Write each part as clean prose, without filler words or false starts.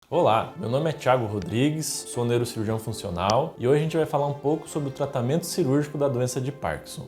Olá, meu nome é Thiago Rodrigues, sou neurocirurgião funcional e hoje a gente vai falar um pouco sobre o tratamento cirúrgico da doença de Parkinson.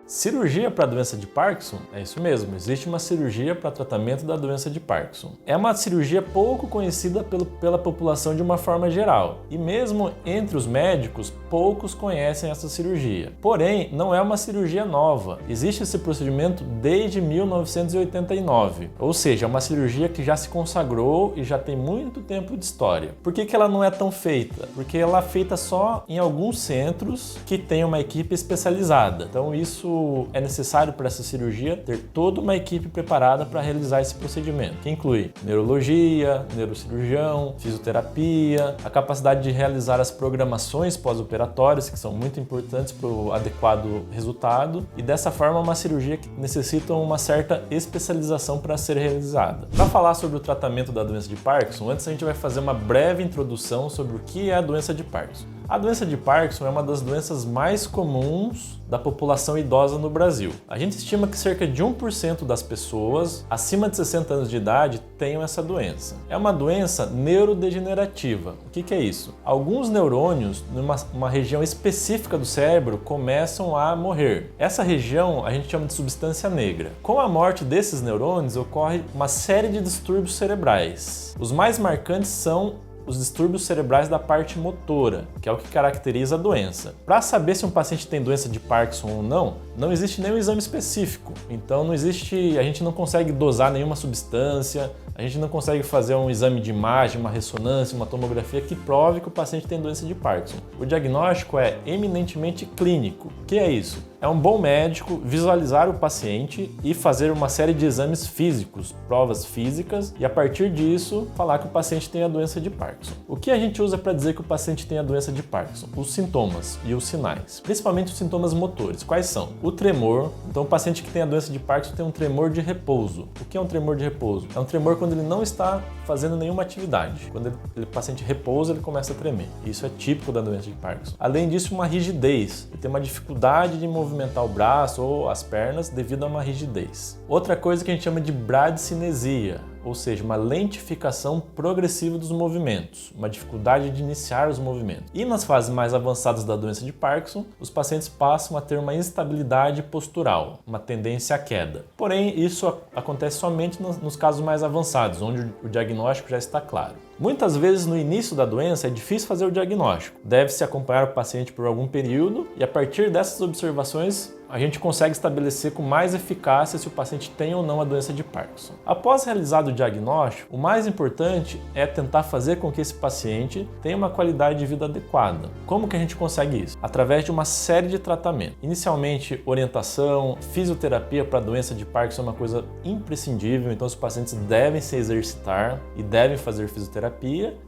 Cirurgia para a doença de Parkinson? É isso mesmo, existe uma cirurgia para tratamento da doença de Parkinson. É uma cirurgia pouco conhecida pela população de uma forma geral, e mesmo entre os médicos, poucos conhecem essa cirurgia. Porém, não é uma cirurgia nova, existe esse procedimento desde 1989, ou seja, é uma cirurgia que já se consagrou e já tem muito tempo de história. Por que ela não é tão feita? Porque ela é feita só em alguns centros que têm uma equipe especializada, então isso é necessário para essa cirurgia ter toda uma equipe preparada para realizar esse procedimento, que inclui neurologia, neurocirurgião, fisioterapia, a capacidade de realizar as programações pós-operatórias, que são muito importantes para o adequado resultado, e dessa forma uma cirurgia que necessita uma certa especialização para ser realizada. Para falar sobre o tratamento da doença de Parkinson, antes a gente vai fazer uma breve introdução sobre o que é a doença de Parkinson. A doença de Parkinson é uma das doenças mais comuns da população idosa no Brasil. A gente estima que cerca de 1% das pessoas acima de 60 anos de idade tenham essa doença. É uma doença neurodegenerativa. O que é isso? Alguns neurônios, numa região específica do cérebro, começam a morrer. Essa região a gente chama de substância negra. Com a morte desses neurônios, ocorre uma série de distúrbios cerebrais. Os mais marcantes são os distúrbios cerebrais da parte motora, que é o que caracteriza a doença. Para saber se um paciente tem doença de Parkinson ou não, não existe nenhum exame específico. Então a gente não consegue dosar nenhuma substância, a gente não consegue fazer um exame de imagem, uma ressonância, uma tomografia que prove que o paciente tem doença de Parkinson. O diagnóstico é eminentemente clínico. O que é isso? É um bom médico visualizar o paciente e fazer uma série de exames físicos, provas físicas, e a partir disso falar que o paciente tem a doença de Parkinson. O que a gente usa para dizer que o paciente tem a doença de Parkinson? Os sintomas e os sinais, principalmente os sintomas motores. Quais são? O tremor. Então o paciente que tem a doença de Parkinson tem um tremor de repouso. O que é um tremor de repouso? É um tremor quando ele não está fazendo nenhuma atividade. Quando o paciente repousa, ele começa a tremer. Isso é típico da doença de Parkinson. Além disso, uma rigidez. Ele tem uma dificuldade de movimentar o braço ou as pernas devido a uma rigidez. Outra coisa que a gente chama de bradicinesia, ou seja, uma lentificação progressiva dos movimentos, uma dificuldade de iniciar os movimentos. E nas fases mais avançadas da doença de Parkinson, os pacientes passam a ter uma instabilidade postural, uma tendência à queda. Porém, isso acontece somente nos casos mais avançados, onde o diagnóstico já está claro. Muitas vezes no início da doença é difícil fazer o diagnóstico. Deve-se acompanhar o paciente por algum período e a partir dessas observações a gente consegue estabelecer com mais eficácia se o paciente tem ou não a doença de Parkinson. Após realizado o diagnóstico, o mais importante é tentar fazer com que esse paciente tenha uma qualidade de vida adequada. Como que a gente consegue isso? Através de uma série de tratamentos. Inicialmente, orientação, fisioterapia para a doença de Parkinson é uma coisa imprescindível, então os pacientes devem se exercitar e devem fazer fisioterapia,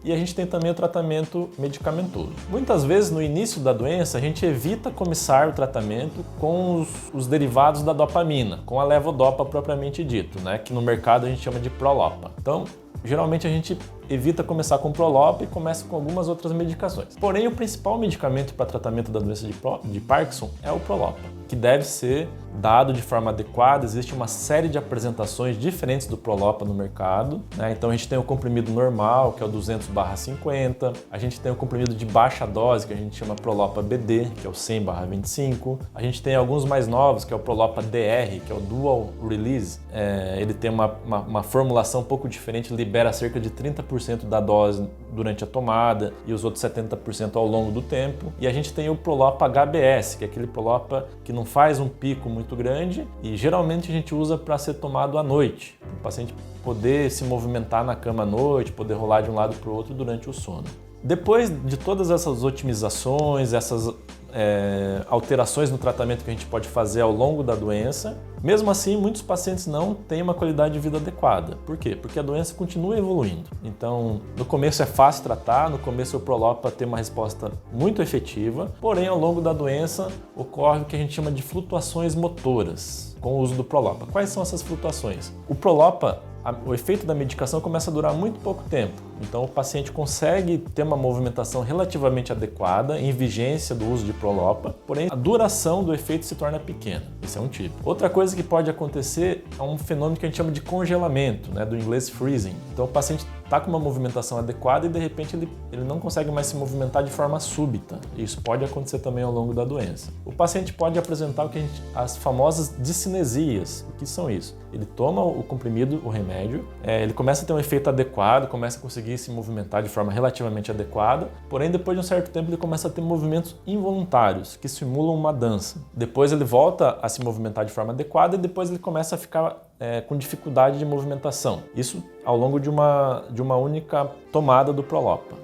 e a gente tem também o tratamento medicamentoso. Muitas vezes no início da doença a gente evita começar o tratamento com os derivados da dopamina, com a levodopa propriamente dito, que no mercado a gente chama de Prolopa. Então, geralmente a gente evita começar com Prolopa e começa com algumas outras medicações. Porém, o principal medicamento para tratamento da doença de Parkinson é o Prolopa, que deve ser dado de forma adequada. Existe uma série de apresentações diferentes do Prolopa no mercado, Então a gente tem o comprimido normal, que é o 200/50, a gente tem o comprimido de baixa dose, que a gente chama Prolopa BD, que é o 100/25, a gente tem alguns mais novos, que é o Prolopa DR, que é o Dual Release, ele tem uma formulação um pouco diferente, libera cerca de 30% da dose durante a tomada e os outros 70% ao longo do tempo. E a gente tem o Prolopa HBS, que é aquele Prolopa que não faz um pico muito grande e geralmente a gente usa para ser tomado à noite, para o paciente poder se movimentar na cama à noite, poder rolar de um lado para o outro durante o sono. Depois de todas essas otimizações, essas alterações no tratamento que a gente pode fazer ao longo da doença, mesmo assim muitos pacientes não têm uma qualidade de vida adequada. Por quê? Porque a doença continua evoluindo. Então, no começo é fácil tratar, no começo o Prolopa tem uma resposta muito efetiva, porém ao longo da doença ocorre o que a gente chama de flutuações motoras com o uso do Prolopa. Quais são essas flutuações? O Prolopa, o efeito da medicação começa a durar muito pouco tempo. Então o paciente consegue ter uma movimentação relativamente adequada em vigência do uso de Prolopa, porém a duração do efeito se torna pequena. Esse é um tipo. Outra coisa que pode acontecer é um fenômeno que a gente chama de congelamento, né, do inglês freezing. Então o paciente está com uma movimentação adequada e de repente ele não consegue mais se movimentar de forma súbita. Isso pode acontecer também ao longo da doença. O paciente pode apresentar as famosas discinesias. O que são isso? Ele toma o comprimido, o remédio, ele começa a ter um efeito adequado, começa a conseguir se movimentar de forma relativamente adequada, porém depois de um certo tempo ele começa a ter movimentos involuntários, que simulam uma dança. Depois ele volta a se movimentar de forma adequada e depois ele começa a ficar com dificuldade de movimentação. Isso ao longo de uma única tomada do Prolopa.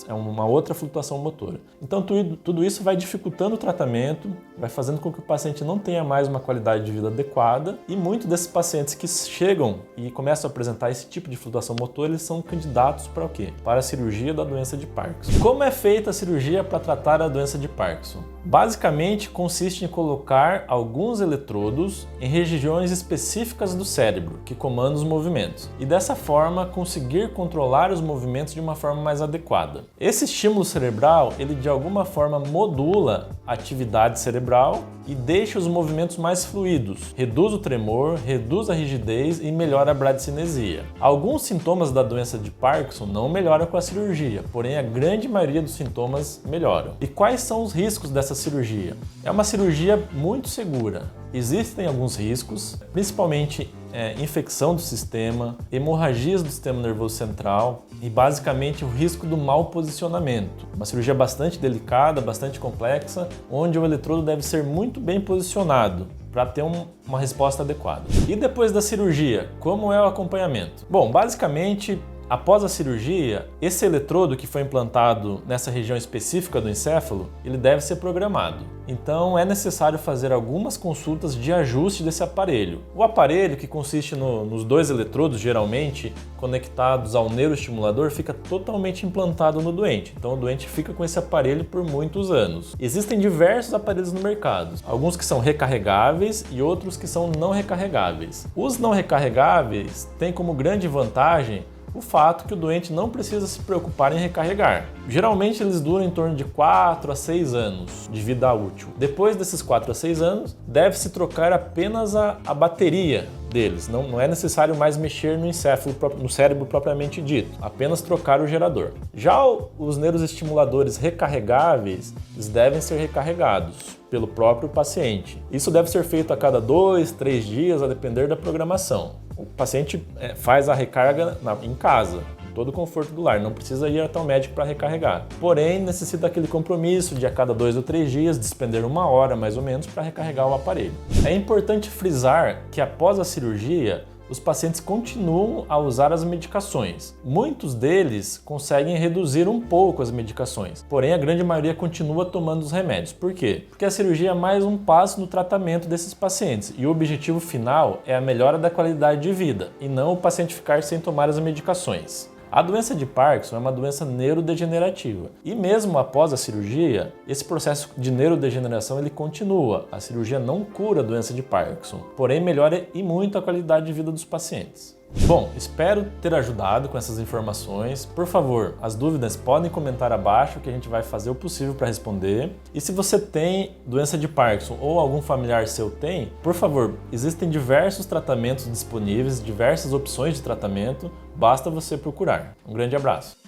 É uma outra flutuação motora. Então tudo isso vai dificultando o tratamento, vai fazendo com que o paciente não tenha mais uma qualidade de vida adequada e muitos desses pacientes que chegam e começam a apresentar esse tipo de flutuação motora, eles são candidatos para o quê? Para a cirurgia da doença de Parkinson. Como é feita a cirurgia para tratar a doença de Parkinson? Basicamente consiste em colocar alguns eletrodos em regiões específicas do cérebro que comandam os movimentos e dessa forma conseguir controlar os movimentos de uma forma mais adequada. Esse estímulo cerebral, ele de alguma forma modula a atividade cerebral e deixa os movimentos mais fluidos, reduz o tremor, reduz a rigidez e melhora a bradicinesia. Alguns sintomas da doença de Parkinson não melhoram com a cirurgia, porém a grande maioria dos sintomas melhoram. E quais são os riscos dessa cirurgia? É uma cirurgia muito segura. Existem alguns riscos, principalmente infecção do sistema, hemorragias do sistema nervoso central e basicamente o risco do mau posicionamento. Uma cirurgia bastante delicada, bastante complexa, onde o eletrodo deve ser muito bem posicionado para ter uma resposta adequada. E depois da cirurgia, como é o acompanhamento? Bom, basicamente, após a cirurgia, esse eletrodo que foi implantado nessa região específica do encéfalo, ele deve ser programado. Então é necessário fazer algumas consultas de ajuste desse aparelho. O aparelho, que consiste nos dois eletrodos, geralmente conectados ao neuroestimulador, fica totalmente implantado no doente. Então o doente fica com esse aparelho por muitos anos. Existem diversos aparelhos no mercado, alguns que são recarregáveis e outros que são não recarregáveis. Os não recarregáveis têm como grande vantagem o fato que o doente não precisa se preocupar em recarregar. Geralmente eles duram em torno de 4 a 6 anos de vida útil. Depois desses 4 a 6 anos, deve-se trocar apenas a bateria deles. Não é necessário mais mexer no encéfalo, no cérebro propriamente dito, apenas trocar o gerador. Já os neuroestimuladores recarregáveis, eles devem ser recarregados pelo próprio paciente. Isso deve ser feito a cada 2, 3 dias, a depender da programação. O paciente faz a recarga em casa, em todo o conforto do lar, não precisa ir até o médico para recarregar. Porém, necessita aquele compromisso de a cada 2 ou 3 dias despender 1 hora mais ou menos para recarregar o aparelho. É importante frisar que após a cirurgia, os pacientes continuam a usar as medicações. Muitos deles conseguem reduzir um pouco as medicações, porém a grande maioria continua tomando os remédios. Por quê? Porque a cirurgia é mais um passo no tratamento desses pacientes e o objetivo final é a melhora da qualidade de vida e não o paciente ficar sem tomar as medicações. A doença de Parkinson é uma doença neurodegenerativa e mesmo após a cirurgia, esse processo de neurodegeneração ele continua. A cirurgia não cura a doença de Parkinson, porém melhora e muito a qualidade de vida dos pacientes. Bom, espero ter ajudado com essas informações. Por favor, as dúvidas podem comentar abaixo que a gente vai fazer o possível para responder. E se você tem doença de Parkinson ou algum familiar seu tem, por favor, existem diversos tratamentos disponíveis, diversas opções de tratamento, basta você procurar. Um grande abraço!